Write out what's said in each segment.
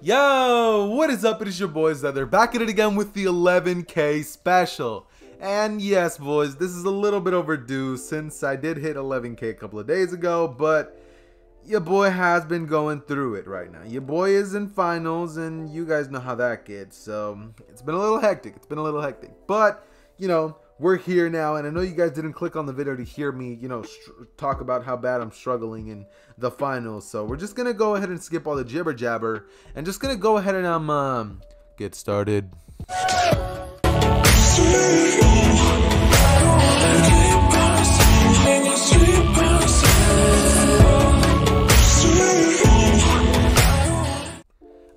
Yo, what is up? It is your boy Zether, back at it again with the 11K special. And yes, boys, this is a little bit overdue since I did hit 11K a couple of days ago, but your boy has been going through it right now. Your boy is in finals, and you guys know how that gets, so it's been a little hectic. But, you know, we're here now, and I know you guys didn't click on the video to hear me, you know, talk about how bad I'm struggling in the finals. So we're just gonna go ahead and skip all the jibber jabber, and just gonna go ahead and get started.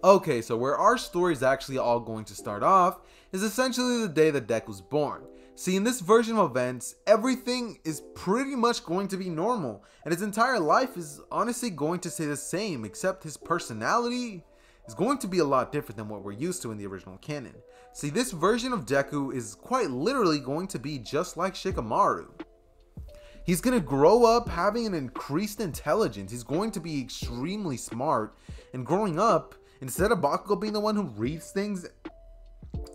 Okay, so where our story is actually all going to start off is essentially the day that Deku was born. See, in this version of events, everything is pretty much going to be normal, and his entire life is honestly going to stay the same, except his personality is going to be a lot different than what we're used to in the original canon. See, this version of Deku is quite literally going to be just like Shikamaru. He's going to grow up having an increased intelligence. He's going to be extremely smart, and growing up, instead of Bakugo being the one who reads things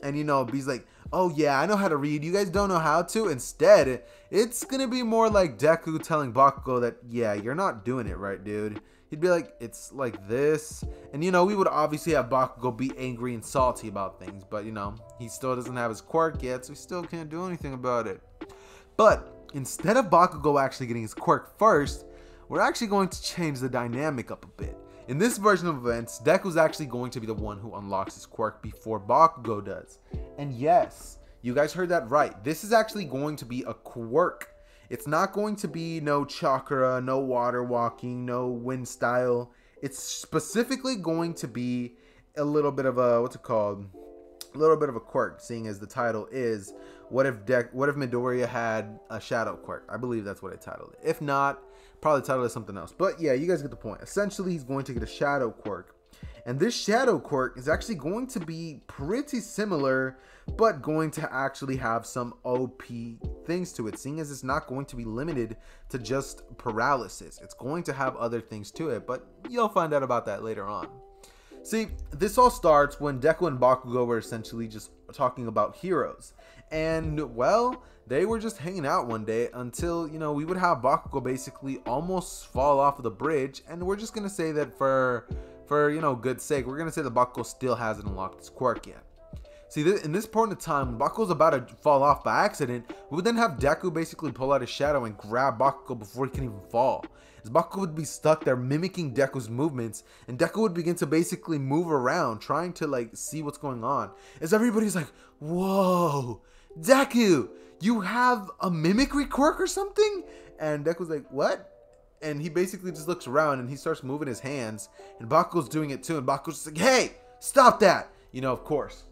and, you know, he's like, oh yeah, I know how to read, you guys don't know how to. Instead, it's gonna be more like Deku telling Bakugo that, yeah, you're not doing it right, dude. He'd be like, it's like this. And, you know, we would obviously have Bakugo be angry and salty about things, but, you know, he still doesn't have his quirk yet, so he still can't do anything about it. But instead of Bakugo actually getting his quirk first, we're actually going to change the dynamic up a bit. In this version of events, Deku's actually going to be the one who unlocks his quirk before Bakugo does. And yes, you guys heard that right. This is actually going to be a quirk. It's not going to be no chakra, no water walking, no wind style. It's specifically going to be a little bit of a, what's it called? A little bit of a quirk, seeing as the title is, what if Midoriya had a shadow quirk? I believe that's what I titled it. If not, probably titled it something else. But yeah, you guys get the point. Essentially, he's going to get a shadow quirk. And this shadow quirk is actually going to be pretty similar, but going to actually have some OP things to it, seeing as it's not going to be limited to just paralysis. It's going to have other things to it, but you'll find out about that later on. See, this all starts when Deku and Bakugo were essentially just talking about heroes. And, well, they were just hanging out one day until, you know, we would have Bakugo basically almost fall off of the bridge. And we're just going to say that for, you know, good sake, we're going to say that Bakugo still hasn't unlocked his quirk yet. See, in this point of time, when Bakugo's about to fall off by accident, we would then have Deku basically pull out his shadow and grab Bakugo before he can even fall. As Bakugo would be stuck there mimicking Deku's movements, and Deku would begin to basically move around, trying to, like, see what's going on. As everybody's like, whoa, Deku, you have a mimicry quirk or something? And Deku's like, what? And he basically just looks around and he starts moving his hands, and Bakugo's doing it too, and Bakugo's just like, hey, stop that! You know, of course.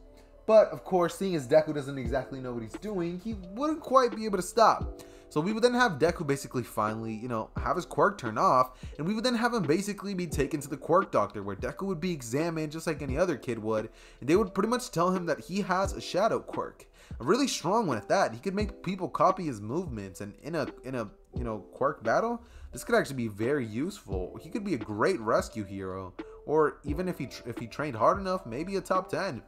But, of course, seeing as Deku doesn't exactly know what he's doing, he wouldn't quite be able to stop. So we would then have Deku basically finally, you know, have his quirk turned off, and we would then have him basically be taken to the quirk doctor, where Deku would be examined just like any other kid would, and they would pretty much tell him that he has a shadow quirk. A really strong one at that. He could make people copy his movements, and in a you know, quirk battle, this could actually be very useful. He could be a great rescue hero, or even if he trained hard enough, maybe a top 10.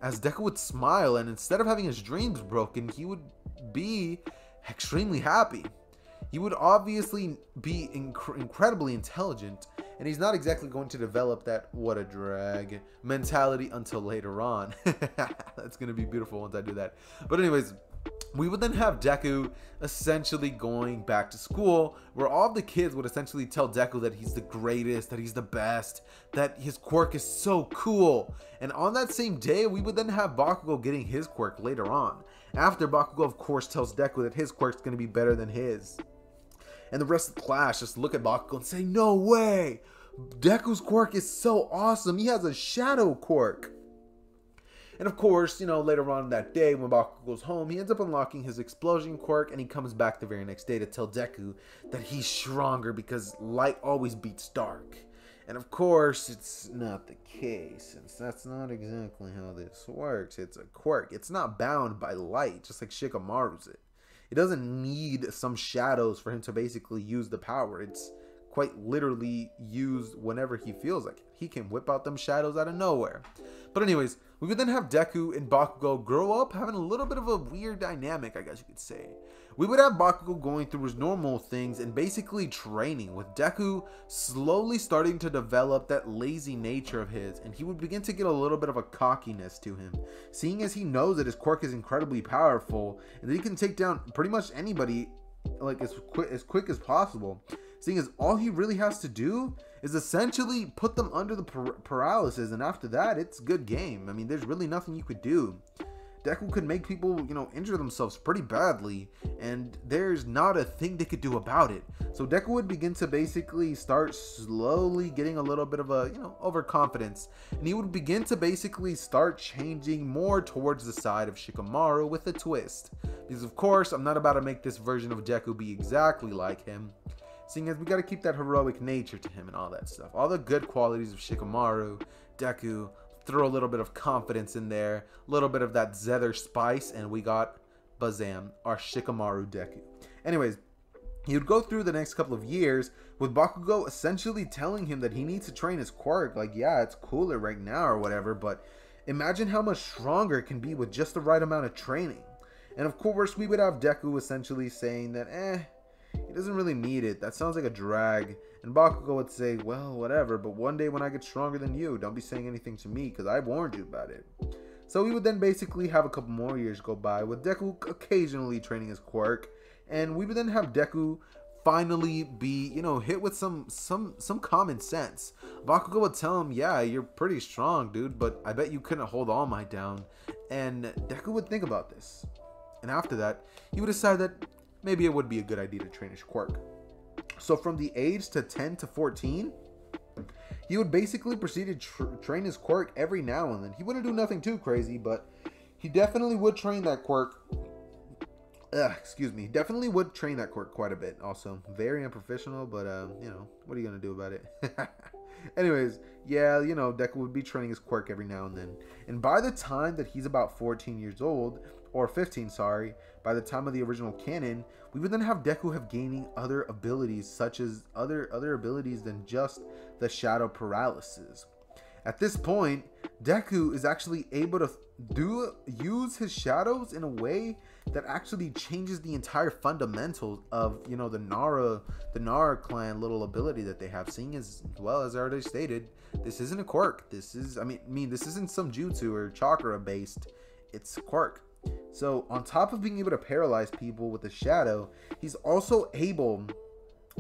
As Deku would smile, and instead of having his dreams broken, he would be extremely happy. He would obviously be incredibly intelligent, and he's not exactly going to develop that what a drag mentality until later on. That's going to be beautiful once I do that. But anyways, we would then have Deku essentially going back to school, where all of the kids would essentially tell Deku that he's the greatest, that he's the best, that his quirk is so cool. And on that same day, we would then have Bakugo getting his quirk later on, after Bakugo, of course, tells Deku that his quirk's going to be better than his. And the rest of the class just look at Bakugo and say, no way! Deku's quirk is so awesome! He has a shadow quirk! And of course, you know, later on that day when Bakugo goes home, he ends up unlocking his explosion quirk, and he comes back the very next day to tell Deku that he's stronger because light always beats dark. And of course, it's not the case, since that's not exactly how this works. It's a quirk. It's not bound by light, just like Shikamaru's it. It doesn't need some shadows for him to basically use the power. It's quite literally used whenever he feels like it. He can whip out them shadows out of nowhere. But anyways, we would then have Deku and Bakugo grow up having a little bit of a weird dynamic, I guess you could say. We would have Bakugo going through his normal things and basically training, with Deku slowly starting to develop that lazy nature of his, and he would begin to get a little bit of a cockiness to him, seeing as he knows that his quirk is incredibly powerful and that he can take down pretty much anybody like as quick as possible, seeing as all he really has to do is essentially put them under the paralysis, and after that it's good game. I mean, there's really nothing you could do. Deku could make people, injure themselves pretty badly, and there's not a thing they could do about it. So Deku would begin to basically start slowly getting a little bit of a, overconfidence, and he would begin to basically start changing more towards the side of Shikamaru with a twist. Because of course, I'm not about to make this version of Deku be exactly like him, seeing as we got to keep that heroic nature to him and all that stuff. All the good qualities of Shikamaru, Deku, throw a little bit of confidence in there, a little bit of that Zether spice, and we got Bazam, our Shikamaru Deku. Anyways, he would go through the next couple of years with Bakugo essentially telling him that he needs to train his quirk. Like, yeah, it's cooler right now or whatever, but imagine how much stronger it can be with just the right amount of training. And of course, we would have Deku essentially saying that, he doesn't really need it. That sounds like a drag. And Bakugo would say, well, whatever, but one day when I get stronger than you, don't be saying anything to me because I warned you about it. So we would then basically have a couple more years go by with Deku occasionally training his quirk, and we would then have Deku finally be, hit with some common sense. Bakugo would tell him, yeah, you're pretty strong, dude, but I bet you couldn't hold All Might down. And Deku would think about this. And after that, he would decide that maybe it would be a good idea to train his quirk. So from the age to 10 to 14, he would basically proceed to train his quirk every now and then. He wouldn't do nothing too crazy, but he definitely would train that quirk. Definitely would train that quirk quite a bit. Also, very unprofessional, but what are you gonna do about it? Anyways, yeah, Deku would be training his quirk every now and then. And by the time that he's about 14 years old, or 15, sorry, by the time of the original canon, we would then have Deku have gaining other abilities, such as other abilities than just the shadow paralysis. At this point, Deku is actually able to use his shadows in a way that actually changes the entire fundamentals of, the Nara clan little ability that they have. Seeing as well, as I already stated, this isn't a quirk. This is, this isn't some jutsu or chakra based. It's a quirk. So on top of being able to paralyze people with the shadow, he's also able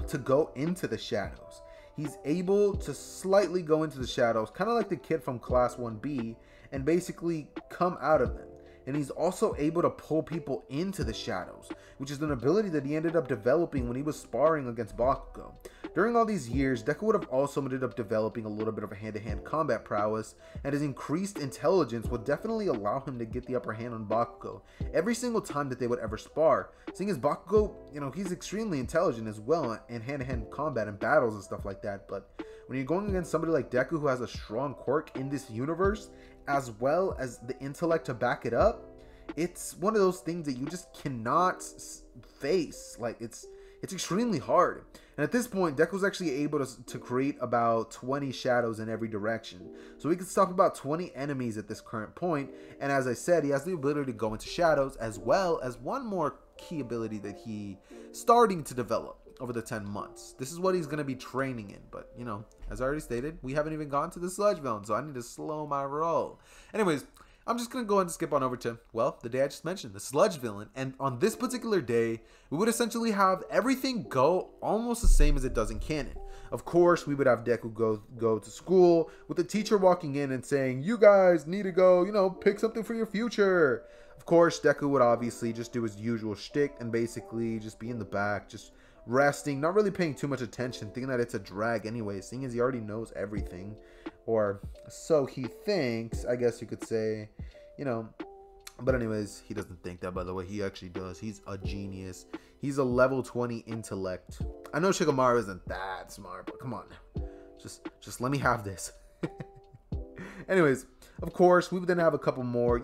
to go into the shadows. He's able to slightly go into the shadows, kind of like the kid from Class 1B, and basically come out of them. And he's also able to pull people into the shadows, which is an ability that he ended up developing when he was sparring against Bakugo. During all these years, Deku would have also ended up developing a little bit of a hand-to-hand combat prowess, and his increased intelligence would definitely allow him to get the upper hand on Bakugo every single time that they would ever spar. Seeing as Bakugo, he's extremely intelligent as well in hand-to-hand combat and battles and stuff like that, but when you're going against somebody like Deku who has a strong quirk in this universe, as well as the intellect to back it up, it's one of those things that you just cannot face. Like, it's extremely hard. And at this point, Deku's actually able to create about 20 shadows in every direction. So he can stop about 20 enemies at this current point. And as I said, he has the ability to go into shadows, as well as one more key ability that he starting to develop over the 10 months. This is what he's going to be training in. But, as I already stated, we haven't even gone to the Sludge Villain, so I need to slow my roll. Anyways, I'm just going to go ahead and skip on over to, well, the day I just mentioned, the Sludge Villain. And on this particular day, we would essentially have everything go almost the same as it does in canon. Of course, we would have Deku go to school with the teacher walking in and saying, you guys need to go, pick something for your future. Of course, Deku would obviously just do his usual shtick and basically just be in the back, just resting, not really paying too much attention, thinking that it's a drag anyway, seeing as he already knows everything. Or so he thinks, I guess you could say, but anyways, he doesn't think that, by the way. He actually does. He's a genius. He's a level 20 intellect. I know Shikamaru isn't that smart, but come on. Just let me have this. Anyways, of course, we would then have a couple more,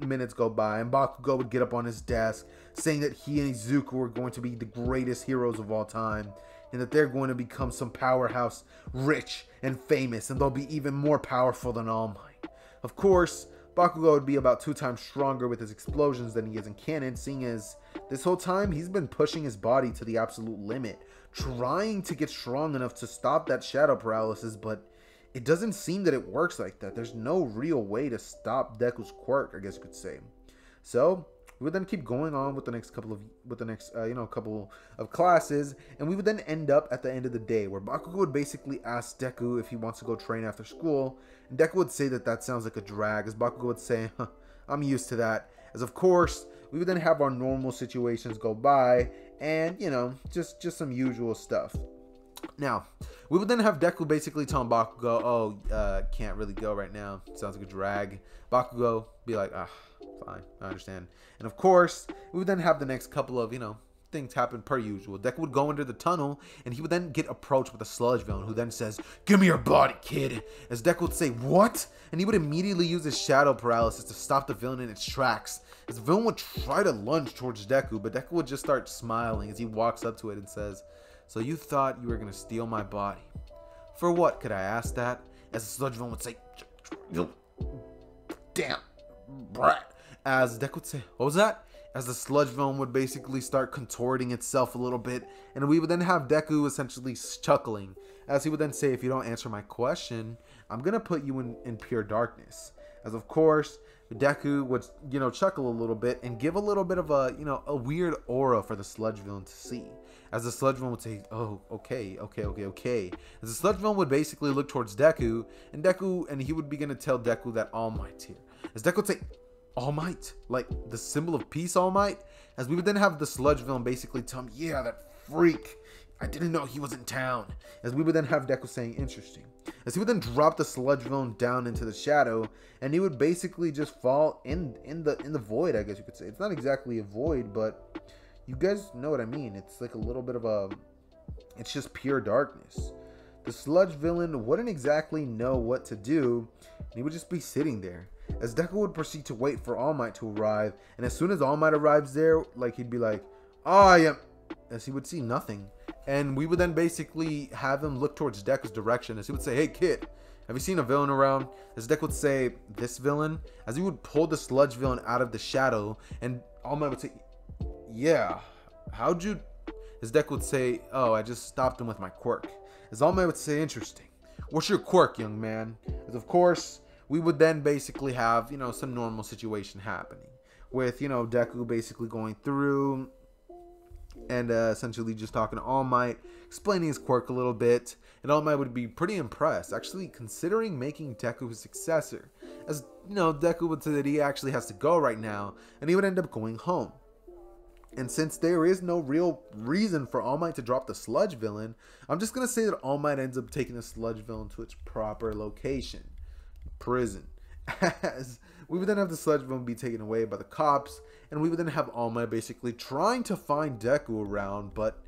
minutes go by, and Bakugo would get up on his desk saying that he and Izuku were going to be the greatest heroes of all time. and that they're going to become some powerhouse, rich and famous, and they'll be even more powerful than All Might. Of course, Bakugo would be about 2 times stronger with his explosions than he is in canon, seeing as this whole time he's been pushing his body to the absolute limit, trying to get strong enough to stop that shadow paralysis, but it doesn't seem that it works like that. There's no real way to stop Deku's quirk, I guess you could say. So we would then keep going on with the next couple of classes, and we would then end up at the end of the day where Bakugo would basically ask Deku if he wants to go train after school, and Deku would say that sounds like a drag, as Bakugo would say, huh, I'm used to that. As of course, we would then have our normal situations go by, and just some usual stuff. Now, we would then have Deku basically telling Bakugo, oh, can't really go right now. Sounds like a drag. Bakugo be like, fine, I understand. And of course, we would then have the next couple of, things happen per usual. Deku would go into the tunnel, and he would then get approached with a sludge villain who then says, give me your body, kid. As Deku would say, what? And he would immediately use his shadow paralysis to stop the villain in its tracks. As the villain would try to lunge towards Deku, but Deku would just start smiling as he walks up to it and says, so you thought you were going to steal my body. For what, could I ask that? As the sludge villain would say, damn, brat. As Deku would say, what was that? As the sludge villain would basically start contorting itself a little bit, and we would then have Deku essentially chuckling, as he would then say, if you don't answer my question, I'm gonna put you in pure darkness. As of course, Deku would, chuckle a little bit and give a little bit of a, a weird aura for the sludge villain to see. As the sludge villain would say, oh, okay. As the sludge villain would basically look towards Deku, and he would begin to tell Deku that All Might's here. As Deku would say, All Might? Like the symbol of peace, All Might? As we would then have the sludge villain basically tell him, yeah, that freak. I didn't know he was in town. As we would then have Deku saying, interesting. As he would then drop the sludge villain down into the shadow, and he would basically just fall in the void, I guess you could say. It's not exactly a void, but you guys know what I mean. It's like a little bit of it's just pure darkness. The sludge villain wouldn't exactly know what to do, and he would just be sitting there. As Deku would proceed to wait for All Might to arrive, and as soon as All Might arrives there, he'd be like, I am, as he would see nothing. And we would then basically have him look towards Deku's direction, as he would say, hey kid, have you seen a villain around? As Deku would say, this villain? As he would pull the sludge villain out of the shadow, and All Might would say, yeah, how'd you? As Deku would say, oh, I just stopped him with my quirk. As All Might would say, interesting. What's your quirk, young man? As of course, we would then basically have, some normal situation happening with, Deku basically going through and essentially just talking to All Might, explaining his quirk a little bit, and All Might would be pretty impressed, actually considering making Deku his successor. As, Deku would say that he actually has to go right now, and he would end up going home. And since there is no real reason for All Might to drop the sludge villain, I'm just going to say that All Might ends up taking the sludge villain to its proper location. Prison. As we would then have the sludge villain be taken away by the cops, and we would then have All Might basically trying to find Deku around, but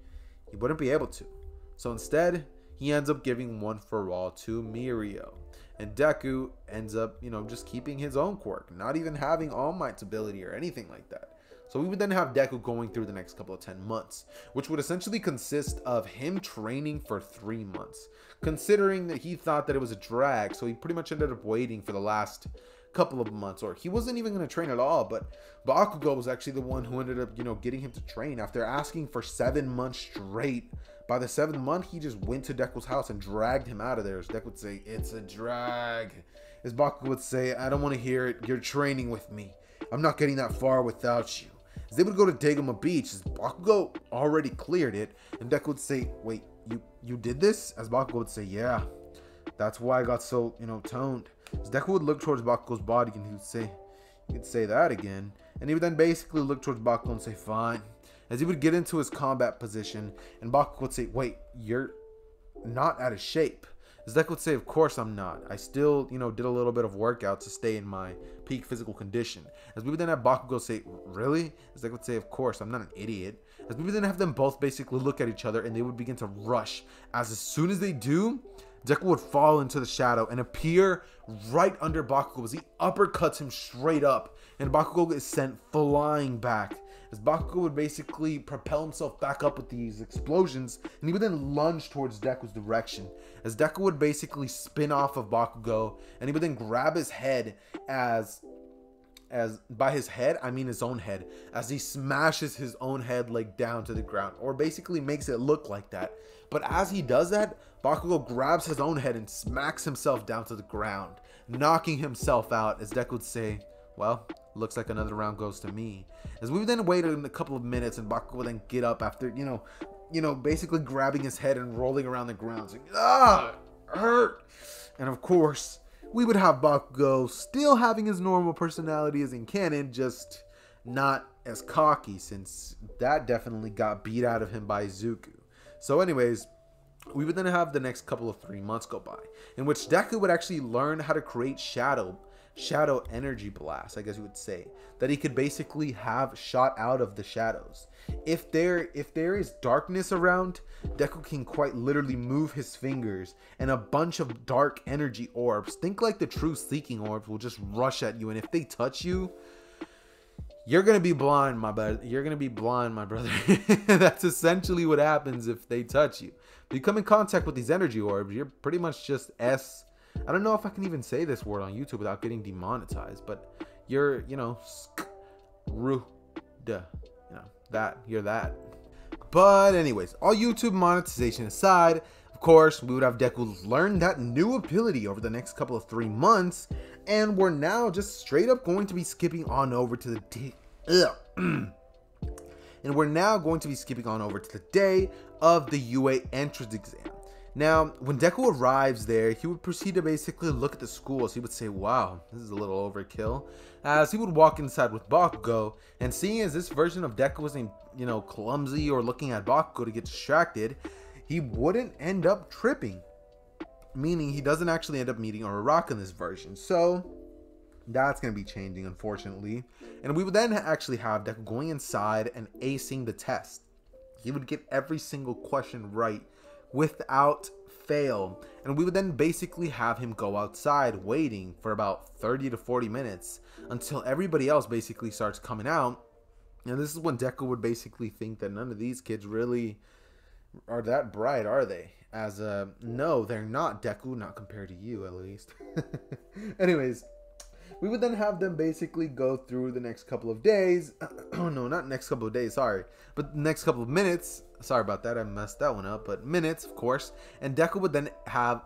he wouldn't be able to. So instead, he ends up giving One for All to Mirio. And Deku ends up, just keeping his own quirk, not even having All Might's ability or anything like that. So we would then have Deku going through the next couple of 10 months, which would essentially consist of him training for 3 months, considering that he thought that it was a drag. So he pretty much ended up waiting for the last couple of months, or he wasn't even going to train at all, but Bakugo was actually the one who ended up, getting him to train after asking for 7 months straight. By the 7th month, he just went to Deku's house and dragged him out of there. As Deku would say, it's a drag. As Bakugo would say, I don't want to hear it. You're training with me. I'm not getting that far without you. As they would go to Dagoma Beach, as Bakugo already cleared it, and Deku would say, wait, you did this? As Bakugo would say, yeah, that's why I got so, toned. As Deku would look towards Bakugo's body, and he would say, you could say that again. And he would then basically look towards Bakugo and say, fine. As he would get into his combat position, and Bakugo would say, wait, you're not out of shape. As Deku would say, of course I'm not. I still, did a little bit of workout to stay in my peak physical condition. As we would then have Bakugo say, really? As Deku would say, of course, I'm not an idiot. As we would then have them both basically look at each other, and they would begin to rush. As soon as they do, Deku would fall into the shadow and appear right under Bakugo as he uppercuts him straight up, and Bakugo is sent flying back. as Bakugo would basically propel himself back up with these explosions, and he would then lunge towards Deku's direction, as Deku would basically spin off of Bakugo, and he would then grab his head as by his head I mean his own head, as he smashes his own head like down to the ground, or basically makes it look like that. But as he does that, Bakugo grabs his own head and smacks himself down to the ground, knocking himself out, as Deku would say, well, looks like another round goes to me. As we would then wait a couple of minutes, and Bakugo would then get up after, basically grabbing his head and rolling around the ground, saying, ah, hurt. And of course, we would have Bakugo still having his normal personality as in canon, just not as cocky, since that definitely got beat out of him by Izuku. So anyways, we would then have the next couple of 3 months go by, in which Deku would actually learn how to create shadow energy blast, I guess you would say, that he could basically have shot out of the shadows. If there is darkness around, Deku can quite literally move his fingers, and a bunch of dark energy orbs, think like the true seeking orbs, will just rush at you, and if they touch you, you're gonna be blind, my brother. You're gonna be blind, my brother. That's essentially what happens if they touch you. If you come in contact with these energy orbs, you're pretty much just I don't know if I can even say this word on YouTube without getting demonetized, but you're, you're that. But anyways, all YouTube monetization aside, of course, we would have Deku learn that new ability over the next couple of 3 months, and we're now just straight up going to be skipping on over to the day. And we're now going to be skipping on over to the day of the UA entrance exam. Now, when Deku arrives there, he would proceed to basically look at the schools. He would say, wow, this is a little overkill. As he would walk inside with Bakugo, and seeing as this version of Deku wasn't, clumsy or looking at Bakugo to get distracted, he wouldn't end up tripping. Meaning he doesn't actually end up meeting Uraraka in this version. So, that's going to be changing, unfortunately. And we would then actually have Deku going inside and acing the test. He would get every single question right without fail, and we would then basically have him go outside waiting for about 30 to 40 minutes until everybody else basically starts coming out. And this is when Deku would basically think that none of these kids really are that bright, are they? As no, they're not, Deku, not compared to you at least. Anyways, we would then have them basically go through the next couple of days. Oh no, not next couple of days, sorry, but next couple of minutes. Sorry about that, I messed that one up, but minutes, of course. And Deku would then have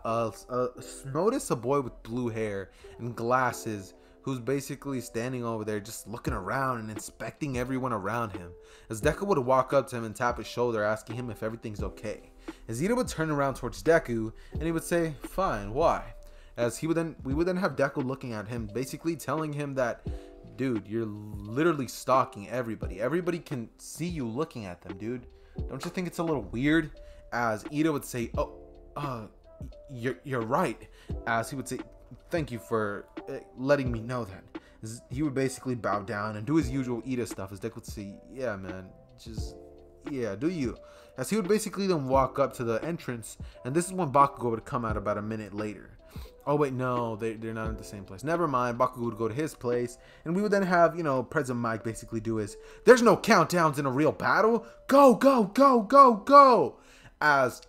notice a boy with blue hair and glasses who's basically standing over there just looking around and inspecting everyone around him. As Deku would walk up to him and tap his shoulder, asking him if everything's okay. As Ida would turn around towards Deku and he would say, fine, why? As we would then have Deku looking at him, basically telling him that, dude, you're literally stalking everybody. Everybody can see you looking at them, dude. Don't you think it's a little weird? As Ida would say, oh, you're right. As he would say, thank you for letting me know that. As he would basically bow down and do his usual Ida stuff. As Deku would say, yeah, man, just, yeah, do you. As he would basically then walk up to the entrance, and this is when Bakugo would come out about a minute later. Oh wait, no, they're not at the same place. Never mind, Bakugo would go to his place, and we would then have, President Mike basically do his, there's no countdowns in a real battle. Go, go, go, go, go. As,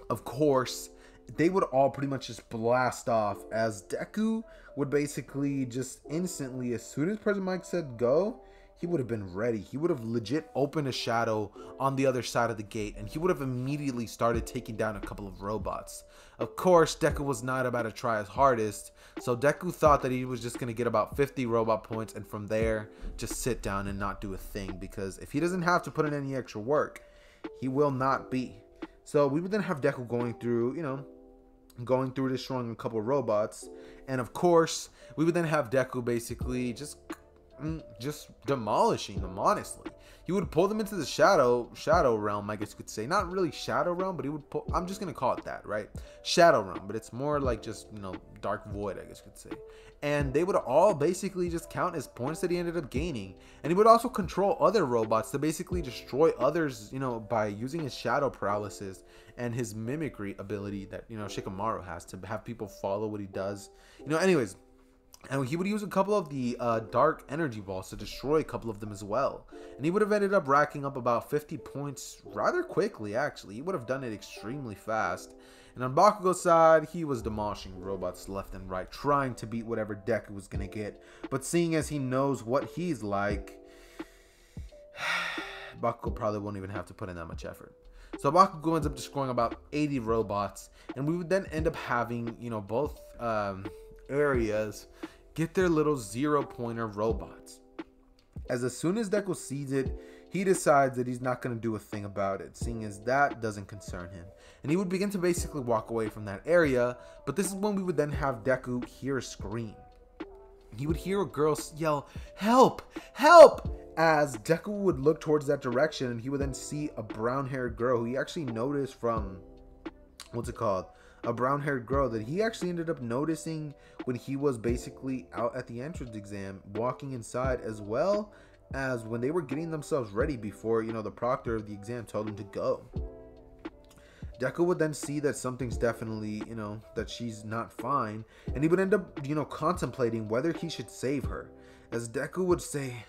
of course, they would all pretty much just blast off, as Deku would basically just instantly, as soon as President Mike said go, he would have been ready. He would have legit opened a shadow on the other side of the gate, and he would have immediately started taking down a couple of robots. Of course, Deku was not about to try his hardest, so Deku thought that he was just going to get about 50 robot points, and from there, just sit down and not do a thing, because if he doesn't have to put in any extra work, he will not be. So we would then have Deku going through, destroying a couple of robots, and of course, we would then have Deku basically just demolishing them. Honestly, he would pull them into the shadow realm, I guess you could say. Not really shadow realm, but he would pull, I'm just gonna call it that, right? Shadow realm, but it's more like just, dark void, I guess you could say. And they would all basically just count as points that he ended up gaining, and he would also control other robots to basically destroy others, by using his shadow paralysis and his mimicry ability that Shikamaru has to have people follow what he does. Anyways, And he would use a couple of the dark energy balls to destroy a couple of them as well. And he would have ended up racking up about 50 points rather quickly, actually. He would have done it extremely fast. And on Bakugo's side, he was demolishing robots left and right, trying to beat whatever Deku was going to get. But seeing as he knows what he's like, Bakugo probably won't even have to put in that much effort. So Bakugo ends up destroying about 80 robots. And we would then end up having, you know, both areas get their little 0-pointer robots. As soon as Deku sees it, he decides that he's not going to do a thing about it, seeing as that doesn't concern him. And he would begin to basically walk away from that area, but this is when we would then have Deku hear a scream. He would hear a girl yell, "Help! Help!" As Deku would look towards that direction, and he would then see a brown-haired girl who he actually noticed from, a brown-haired girl that he actually ended up noticing when he was basically out at the entrance exam, walking inside, as well as when they were getting themselves ready before, you know, the proctor of the exam told them to go. Deku would then see that something's definitely, you know, that she's not fine, and he would end up, you know, contemplating whether he should save her. As Deku would say,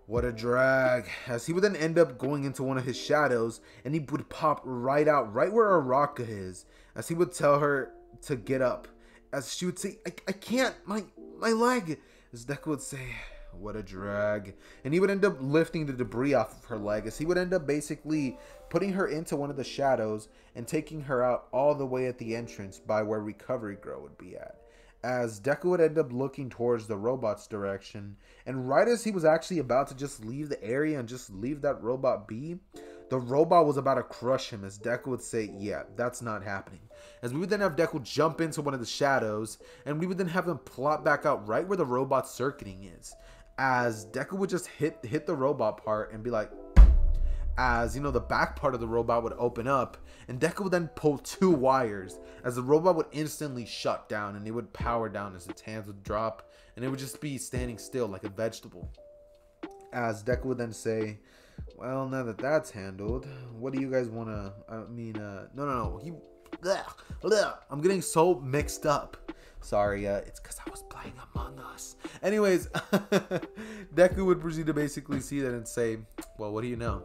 "What a drag," as he would then end up going into one of his shadows, and he would pop right out, right where Araka is, as he would tell her to get up, as she would say, I can't, my leg," as Deku would say, "What a drag," and he would end up lifting the debris off of her leg, as he would end up basically putting her into one of the shadows and taking her out all the way at the entrance by where Recovery Girl would be at. As Deku would end up looking towards the robot's direction, and right as he was actually about to just leave the area and just leave that robot be, the robot was about to crush him, as Deku would say, "Yeah, that's not happening." As we would then have Deku jump into one of the shadows, and we would then have him plot back out right where the robot circuiting is. As Deku would just hit the robot part and be like, as you know, the back part of the robot would open up, and Deku would then pull 2 wires, as the robot would instantly shut down, and it would power down as its hands would drop, and it would just be standing still like a vegetable. As Deku would then say, "Well, now that that's handled, what do you guys want to, no, I'm getting so mixed up. Sorry, it's because I was playing Among Us." Anyways, Deku would proceed to basically see that and say, "Well, what do you know?"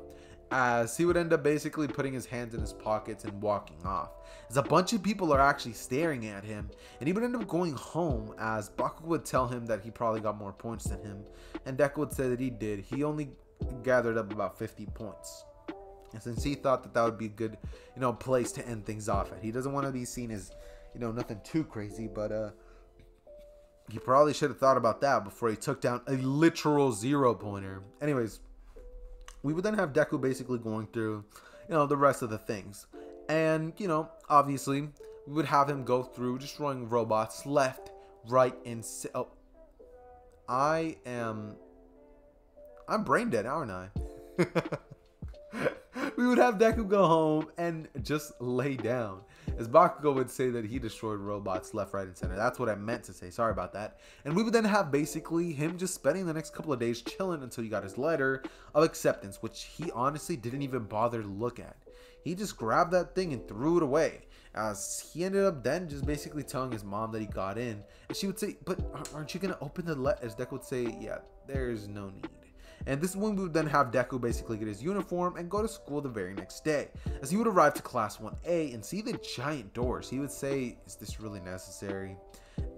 As he would end up basically putting his hands in his pockets and walking off, as a bunch of people are actually staring at him, and he would end up going home, as Bakugo would tell him that he probably got more points than him, and Deku would say that he did. He only gathered up about 50 points. And since he thought that that would be a good, you know, place to end things off at, he doesn't want to be seen as, you know, nothing too crazy, but he probably should have thought about that before he took down a literal 0-pointer. Anyways, we would then have Deku basically going through, you know, the rest of the things. And, you know, obviously, we would have him go through destroying robots left, right, and I'm brain dead, aren't I? We would have Deku go home and just lay down. As Bakugo would say that he destroyed robots left, right, and center. That's what I meant to say. Sorry about that. And we would then have basically him just spending the next couple of days chilling until he got his letter of acceptance, which he honestly didn't even bother to look at. He just grabbed that thing and threw it away. As he ended up then just basically telling his mom that he got in. And she would say, "But aren't you going to open the letter?" As Deku would say, "Yeah, there's no need." And this is when we would then have Deku basically get his uniform and go to school the very next day. As he would arrive to class 1A and see the giant doors, he would say, "Is this really necessary?"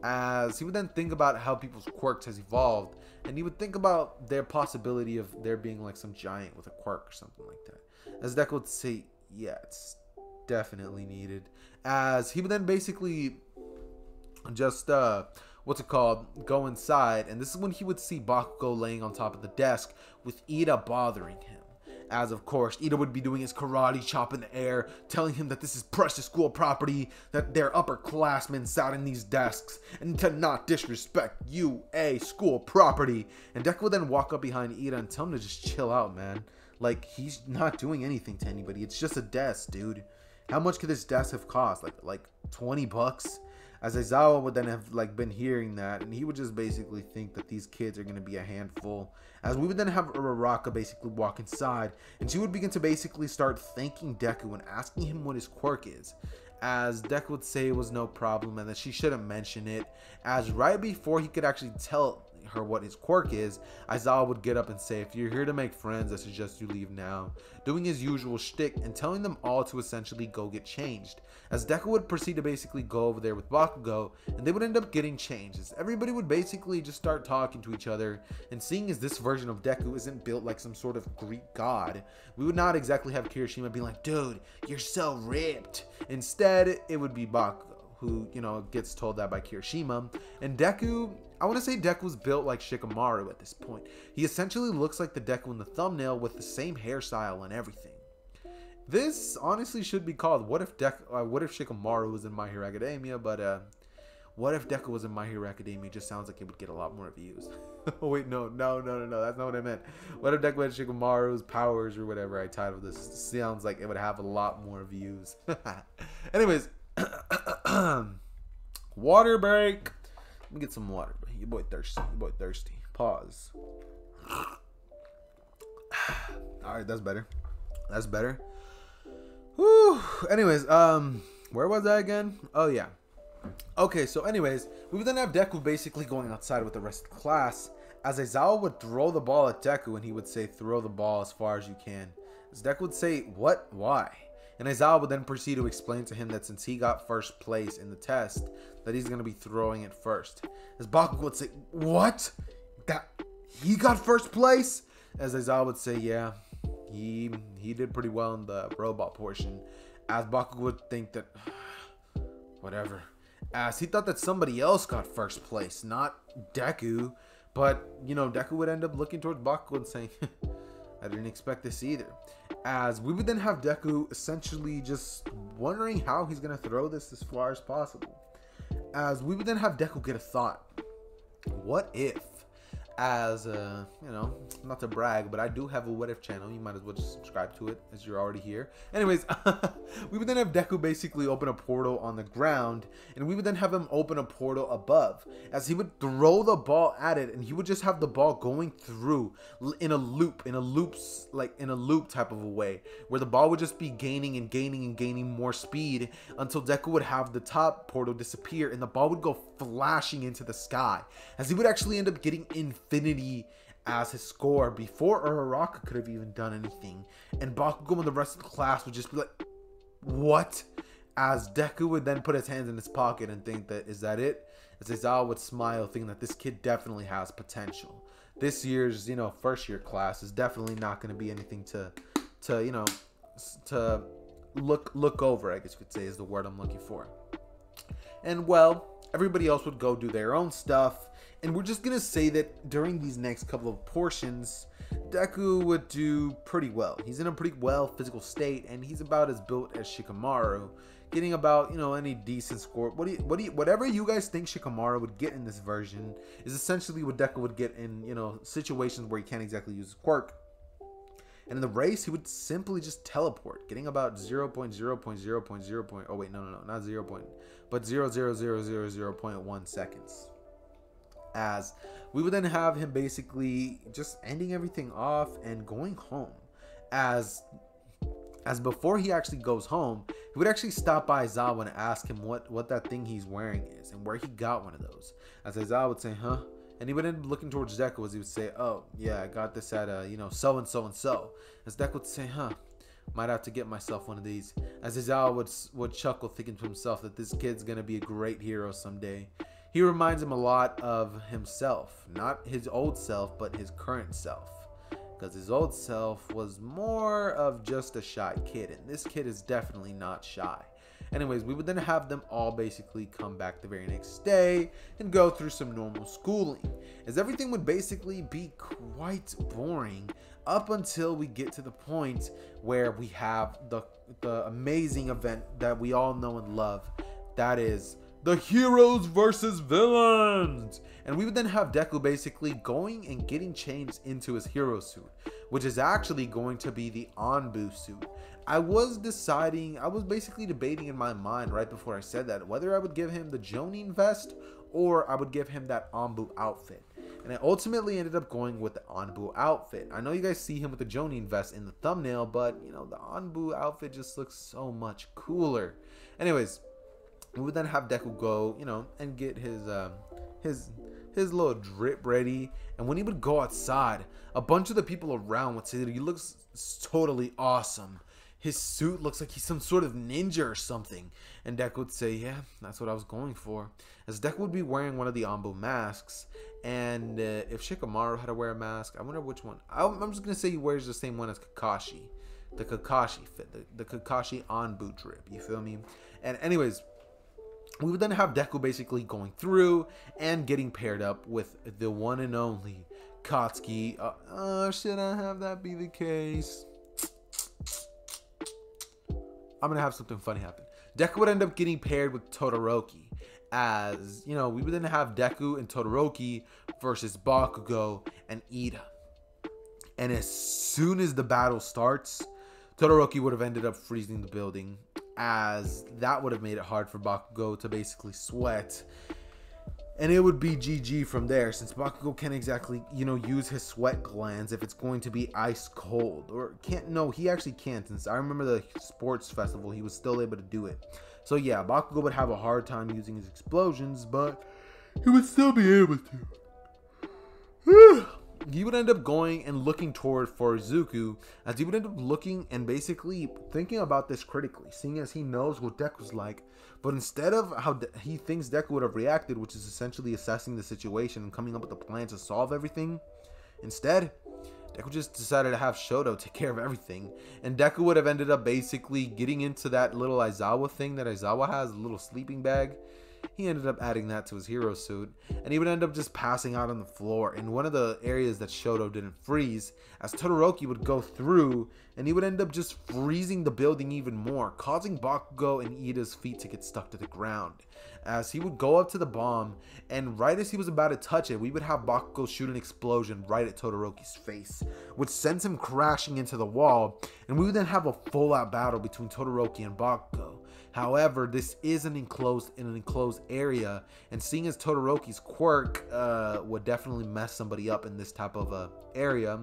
As he would then think about how people's quirks has evolved, and he would think about their possibility of there being like some giant with a quirk or something like that. As Deku would say, "Yeah, it's definitely needed." As he would then basically just go inside, and this is when he would see Bakugo laying on top of the desk with Ida bothering him. As of course, Ida would be doing his karate chop in the air, telling him that this is precious school property, that they're upperclassmen sat in these desks, and to not disrespect UA school property. And Deku would then walk up behind Ida and tell him to just chill out, man. Like, he's not doing anything to anybody. It's just a desk, dude. How much could this desk have cost? Like 20 bucks? As Aizawa would then have like been hearing that, and he would just basically think that these kids are going to be a handful. As we would then have Uraraka basically walk inside, and she would begin to basically start thanking Deku and asking him what his quirk is. as Deku would say it was no problem and that she shouldn't mention it, as right before he could actually tell her what his quirk is, Aizawa would get up and say, if you're here to make friends, I suggest you leave now, doing his usual shtick and telling them all to essentially go get changed, as Deku would proceed to basically go over there with Bakugo, and they would end up getting changed, as everybody would basically just start talking to each other, and seeing as this version of Deku isn't built like some sort of Greek god, we would not exactly have Kirishima being like, dude, you're so ripped. Instead, it would be Bakugo, who, you know, gets told that by Kirishima. And Deku, I want to say Deku's built like Shikamaru at this point. He essentially looks like the Deku in the thumbnail with the same hairstyle and everything. This honestly should be called what if Shikamaru was in My Hero Academia, but what if Deku was in My Hero Academia just sounds like it would get a lot more views. Oh wait, no, that's not what I meant. What if Deku had Shikamaru's powers or whatever I titled this? Sounds like it would have a lot more views. Anyways, water break. Let me get some water. Your boy thirsty. Pause. Alright, that's better. That's better. Whew. Anyways, where was I again? Oh yeah. Okay, so anyways, we would then have Deku basically going outside with the rest of the class, as Aizawa would throw the ball at Deku and he would say, throw the ball as far as you can. As Deku would say, what? Why? And Aizawa would then proceed to explain to him that since he got first place in the test, that he's going to be throwing it first. As Bakugo would say, what? That he got first place? As Aizawa would say, yeah, he did pretty well in the robot portion. As Bakugo would think that, whatever. As he thought that somebody else got first place, not Deku. But, you know, Deku would end up looking towards Bakugo and saying, I didn't expect this either. As we would then have Deku essentially just wondering how he's going to throw this as far as possible. As we would then have Deku get a thought. What if, as, you know, not to brag, but I do have a What If channel. You might as well just subscribe to it as you're already here. Anyways, we would then have Deku basically open a portal on the ground, and we would then have him open a portal above, as he would throw the ball at it, and he would just have the ball going through in a loop type of a way, where the ball would just be gaining and gaining and gaining more speed until Deku would have the top portal disappear, and the ball would go flashing into the sky, as he would actually end up getting infinity as his score before Uraraka could have even done anything. And Bakugo and the rest of the class would just be like, what? As Deku would then put his hands in his pocket and think that, is that it? As Aizawa would smile, thinking that this kid definitely has potential. This year's, you know, first year class is definitely not going to be anything to you know, to look over, I guess you could say is the word I'm looking for. And well, everybody else would go do their own stuff. And we're just going to say that during these next couple of portions, Deku would do pretty well. He's in a pretty well physical state, and he's about as built as Shikamaru, getting about, you know, any decent score. Whatever you guys think Shikamaru would get in this version is essentially what Deku would get in, you know, situations where he can't exactly use his quirk. And in the race, he would simply just teleport, getting about 0.0.0.0. Oh wait, no, not 0. But 0.00000.1 seconds. As we would then have him basically just ending everything off and going home. As before he actually goes home, he would actually stop by Aizawa and ask him what that thing he's wearing is and where he got one of those. As Aizawa would say, huh? And he would end up looking towards Deku as he would say, oh yeah, I got this at you know, so and so and so. As Deku would say, huh, might have to get myself one of these. As Aizawa would chuckle, thinking to himself that this kid's gonna be a great hero someday. He reminds him a lot of himself, not his old self, but his current self. Because his old self was more of just a shy kid, and this kid is definitely not shy. Anyways, we would then have them all basically come back the very next day and go through some normal schooling, as everything would basically be quite boring up until we get to the point where we have the amazing event that we all know and love. That is the heroes versus villains. And we would then have Deku basically going and getting changed into his hero suit, which is actually going to be the Anbu suit. I was basically debating in my mind right before I said that, whether I would give him the Jonin vest or I would give him that Anbu outfit. And I ultimately ended up going with the Anbu outfit. I know you guys see him with the Jonin vest in the thumbnail, but you know, the Anbu outfit just looks so much cooler. Anyways, we would then have Deku go, you know, and get his little drip ready. And when he would go outside, a bunch of the people around would say that he looks totally awesome. His suit looks like he's some sort of ninja or something. And Deku would say, yeah, that's what I was going for. As Deku would be wearing one of the Anbu masks. And if Shikamaru had to wear a mask, I wonder which one. I'm just going to say he wears the same one as Kakashi. The Kakashi fit. The Kakashi Anbu drip. You feel me? And anyways, we would then have Deku basically going through and getting paired up with the one and only Katsuki. Should I have that be the case? I'm gonna have something funny happen. Deku would end up getting paired with Todoroki. As, you know, we would then have Deku and Todoroki versus Bakugo and Ida. And as soon as the battle starts, Todoroki would have ended up freezing the building, as that would have made it hard for Bakugo to basically sweat. And it would be GG from there, since Bakugo can't exactly, you know, use his sweat glands if it's going to be ice cold. Or can't, no, he actually can't, since I remember the sports festival, he was still able to do it. So yeah, Bakugo would have a hard time using his explosions, but he would still be able to. He would end up going and looking toward for Izuku, as he would end up looking and basically thinking about this critically, seeing as he knows what Deku's like. But instead of how he thinks Deku would have reacted, which is essentially assessing the situation and coming up with a plan to solve everything, instead, Deku just decided to have Shoto take care of everything. And Deku would have ended up basically getting into that little Aizawa thing that Aizawa has, a little sleeping bag. He ended up adding that to his hero suit, and he would end up just passing out on the floor in one of the areas that Shoto didn't freeze, as Todoroki would go through and he would end up just freezing the building even more, causing Bakugo and Ida's feet to get stuck to the ground. As he would go up to the bomb, and right as he was about to touch it, we would have Bakugo shoot an explosion right at Todoroki's face, which sends him crashing into the wall, and we would then have a full-out battle between Todoroki and Bakugo. However, this is an enclosed area, and seeing as Todoroki's quirk would definitely mess somebody up in this type of area,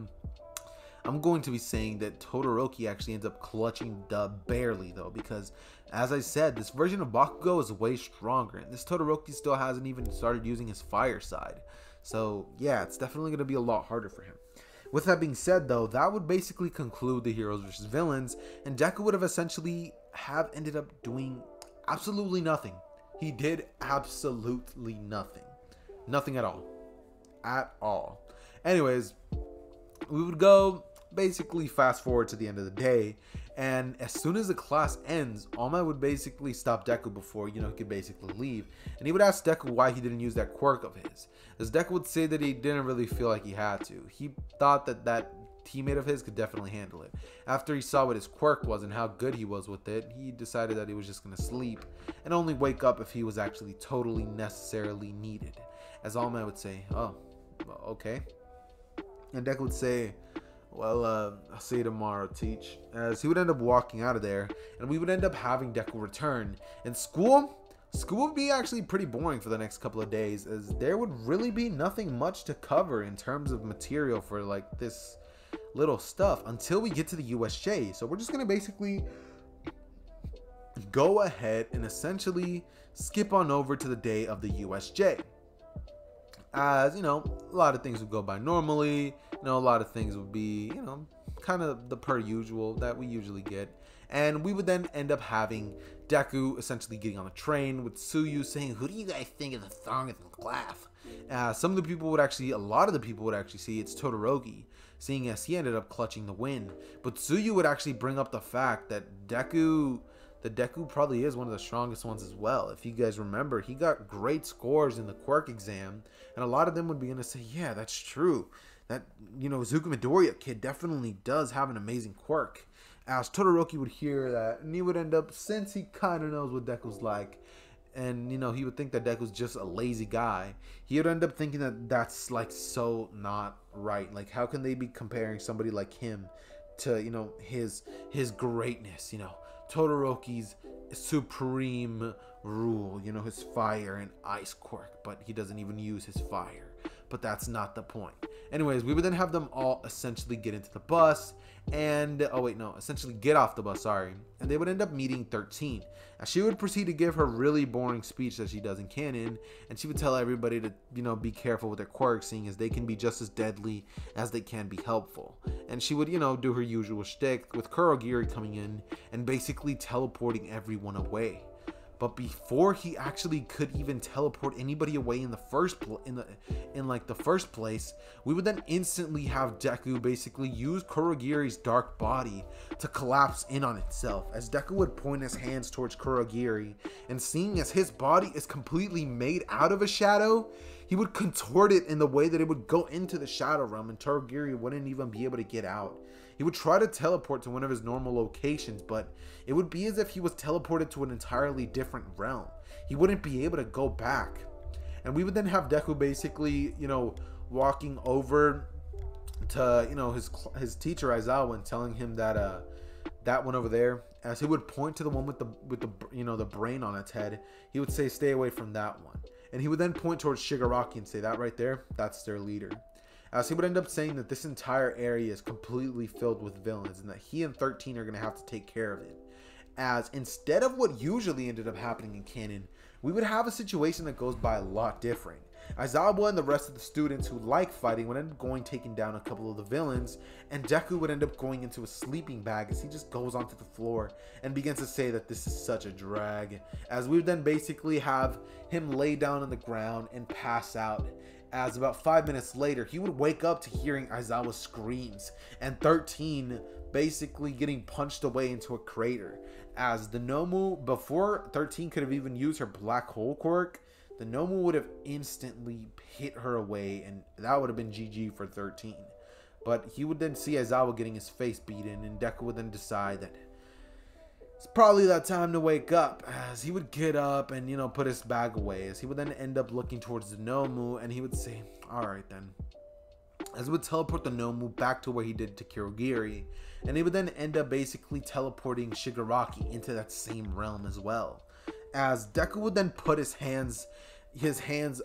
I'm going to be saying that Todoroki actually ends up clutching barely though, because as I said, this version of Bakugo is way stronger, and this Todoroki still hasn't even started using his fire side. So yeah, it's definitely going to be a lot harder for him. With that being said though, that would basically conclude the heroes versus villains, and Deku would have essentially ended up doing absolutely nothing. He did absolutely nothing. Nothing at all. At all. Anyways, we would go basically fast forward to the end of the day, and as soon as the class ends, All Might would basically stop Deku before, you know, he could basically leave, and he would ask Deku why he didn't use that quirk of his, as Deku would say that he didn't really feel like he had to. He thought that that teammate of his could definitely handle it. After he saw what his quirk was and how good he was with it, he decided that he was just going to sleep and only wake up if he was actually totally necessarily needed. As All Might would say, oh, well, okay. And Deku would say, well, I'll see you tomorrow, Teach. As he would end up walking out of there, and we would end up having Deku return. And school would be actually pretty boring for the next couple of days, as there would really be nothing much to cover in terms of material for like this little stuff until we get to the USJ. So we're just gonna basically go ahead and essentially skip on over to the day of the USJ. As you know, a lot of things would go by normally, you know, a lot of things would be, you know, kind of the per usual that we usually get. And we would then end up having Deku essentially getting on a train with Tsuyu saying, who do you guys think is the strongest in the class? A lot of the people would actually see it's Todoroki, seeing as he ended up clutching the win. But Tsuyu would actually bring up the fact that Deku probably is one of the strongest ones as well. If you guys remember, he got great scores in the quirk exam, and a lot of them would be going to say, yeah, that's true. That, you know, Izuku Midoriya kid definitely does have an amazing quirk. As Todoroki would hear that, and he would end up, since he kind of knows what Deku's like, and, you know, he would think that Deku's just a lazy guy, he would end up thinking that that's, like, so not right. Like, how can they be comparing somebody like him to, you know, his greatness, you know, Todoroki's supreme rule, you know, his fire and ice quirk, but he doesn't even use his fire. but that's not the point. Anyways, we would then have them all essentially get into the bus and essentially get off the bus, sorry, and they would end up meeting 13. Now, she would proceed to give her really boring speech that she does in canon, and she would tell everybody to, be careful with their quirks, seeing as they can be just as deadly as they can be helpful. And she would, do her usual shtick with Kurogiri coming in and basically teleporting everyone away. But before he actually could even teleport anybody away in the first place, we would then instantly have Deku basically use Kurogiri's dark body to collapse in on itself, as Deku would point his hands towards Kurogiri, and seeing as his body is completely made out of a shadow, he would contort it in the way that it would go into the shadow realm and Kurogiri wouldn't even be able to get out. He would try to teleport to one of his normal locations, but it would be as if he was teleported to an entirely different realm. He wouldn't be able to go back. And we would then have Deku basically, walking over to, his teacher Aizawa and telling him that that one over there, as he would point to the one with the brain on its head, he would say, stay away from that one. And he would then point towards Shigaraki and say, that right there, that's their leader. As he would end up saying that this entire area is completely filled with villains and that he and 13 are going to have to take care of it. As instead of what usually ended up happening in canon, we would have a situation that goes by a lot different. Aizawa and the rest of the students who like fighting would end up taking down a couple of the villains, and Deku would end up going into a sleeping bag as he just goes onto the floor and begins to say that this is such a drag. As we would then basically have him lay down on the ground and pass out. As about 5 minutes later, he would wake up to hearing Aizawa's screams and 13 basically getting punched away into a crater. As the Nomu, before 13 could have even used her black hole quirk, the Nomu would have instantly hit her away, and that would have been GG for 13. But he would then see Aizawa getting his face beaten, and Deku would then decide that it's probably that time to wake up, as he would get up and, put his bag away, as he would then end up looking towards the Nomu, and he would say, alright then. As he would teleport the Nomu back to where he did to Kurogiri, and he would then end up basically teleporting Shigaraki into that same realm as well. As Deku would then put his hands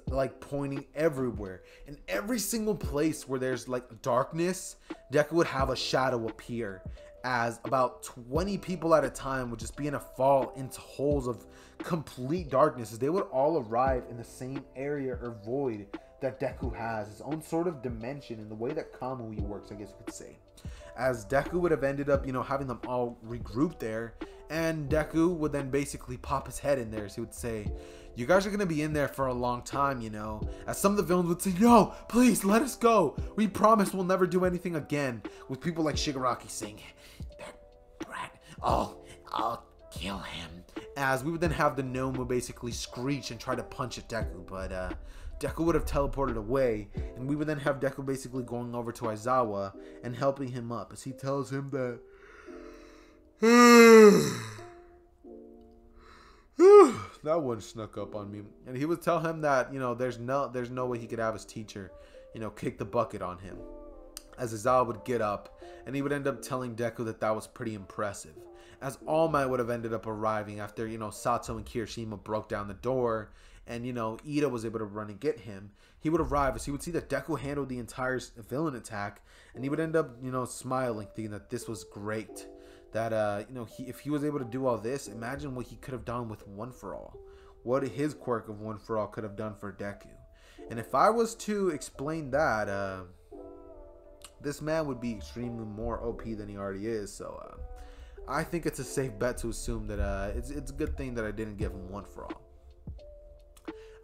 like pointing everywhere. In every single place where there's like darkness, Deku would have a shadow appear. As about 20 people at a time would just be in a fall into holes of complete darkness, as they would all arrive in the same area or void that Deku has, his own sort of dimension in the way that Kamui works, I guess you could say. As Deku would have ended up, having them all regroup there, and Deku would then basically pop his head in there, so he would say, you guys are going to be in there for a long time, as some of the villains would say, no, please let us go, we promise we'll never do anything again, with people like Shigaraki saying, that brat, I'll kill him. As we would then have the Nomu basically screech and try to punch at Deku, but Deku would have teleported away, and we would then have Deku basically going over to Aizawa and helping him up, as he tells him that that one snuck up on me, and he would tell him that there's no way he could have his teacher kick the bucket on him. As Aizawa would get up, and he would end up telling Deku that was pretty impressive. As All Might would have ended up arriving after Sato and Kirishima broke down the door, and Ida was able to run and get him. He would arrive as he would see that Deku handled the entire villain attack, and he would end up smiling, thinking that this was great. That if he was able to do all this, imagine what he could have done with One For All, what his quirk of One For All could have done for Deku. And if I was to explain that, this man would be extremely more OP than he already is. So I think it's a safe bet to assume that it's a good thing that I didn't give him One For All.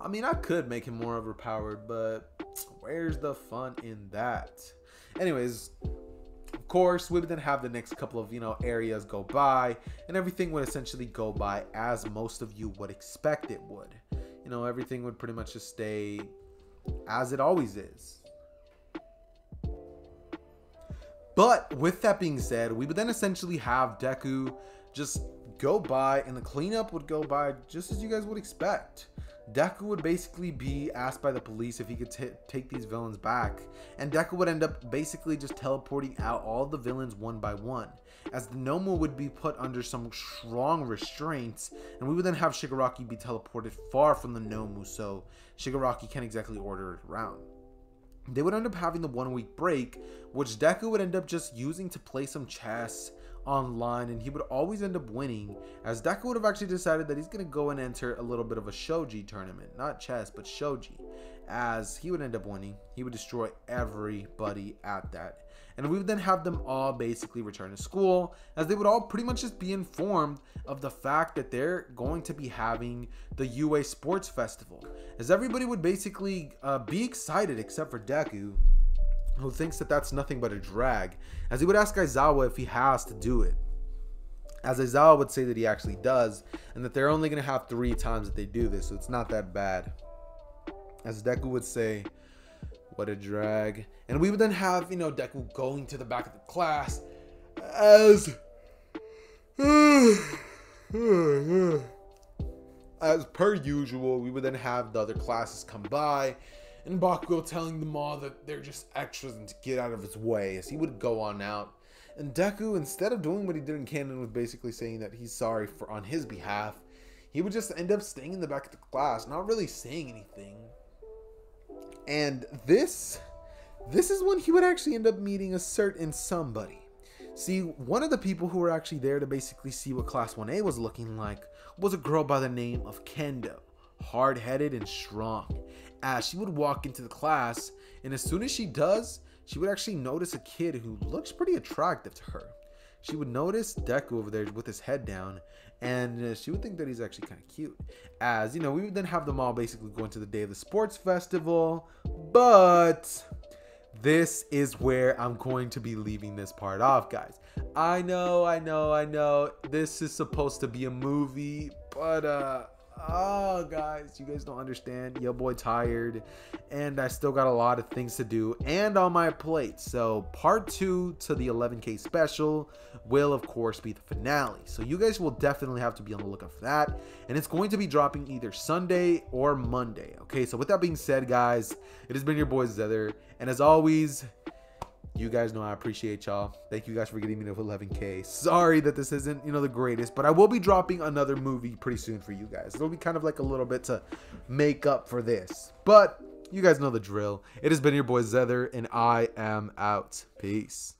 I mean, I could make him more overpowered, but where's the fun in that? Anyways, of course, we would then have the next couple of, areas go by, and everything would essentially go by as most of you would expect it would. Everything would pretty much just stay as it always is. But with that being said, we would then essentially have Deku just go by, and the cleanup would go by just as you guys would expect. Deku would basically be asked by the police if he could take these villains back, and Deku would end up basically just teleporting out all the villains one by one, as the Nomu would be put under some strong restraints, and we would then have Shigaraki be teleported far from the Nomu, so Shigaraki can't exactly order it around. they would end up having the 1 week break, which Deku would end up just using to play some chess online, and he would always end up winning, as Deku would have actually decided that he's going to go and enter a little bit of a shogi tournament, not chess but shogi, as he would end up winning. He would destroy everybody at that, and we would then have them all basically return to school, as they would all pretty much just be informed of the fact that they're going to be having the UA Sports Festival, as everybody would basically be excited except for Deku, who thinks that that's nothing but a drag, as he would ask Aizawa if he has to do it, as Aizawa would say that he actually does, and that they're only going to have 3 times that they do this, so it's not that bad, as Deku would say, what a drag. And we would then have, Deku going to the back of the class, as per usual. We would then have the other classes come by, and Bakugo telling them all that they're just extras and to get out of his way, as he would go on out. And Deku, instead of doing what he did in canon, was basically saying that he's sorry on his behalf, he would just end up staying in the back of the class, not really saying anything. And this is when he would actually end up meeting a certain somebody. See, one of the people who were actually there to basically see what Class 1A was looking like was a girl by the name of Kendo, hard-headed and strong, as she would walk into the class, and as soon as she does, she would actually notice a kid who looks pretty attractive to her. She would notice Deku over there with his head down, and she would think that he's actually kind of cute, as we would then have them all basically go into the day of the sports festival. But this is where I'm going to be leaving this part off, guys. I know this is supposed to be a movie, but oh guys, you guys don't understand. Yo boy tired, and I still got a lot of things to do and on my plate. So part 2 to the 11K special will of course be the finale, so you guys will definitely have to be on the lookout for that, and it's going to be dropping either Sunday or Monday. Okay, so with that being said, guys, it has been your boy Zether, and as always, you guys know I appreciate y'all. Thank you guys for getting me to 11K. Sorry that this isn't, the greatest, but I will be dropping another movie pretty soon for you guys. It'll be kind of like a little bit to make up for this, but you guys know the drill. It has been your boy Zether, and I am out. Peace.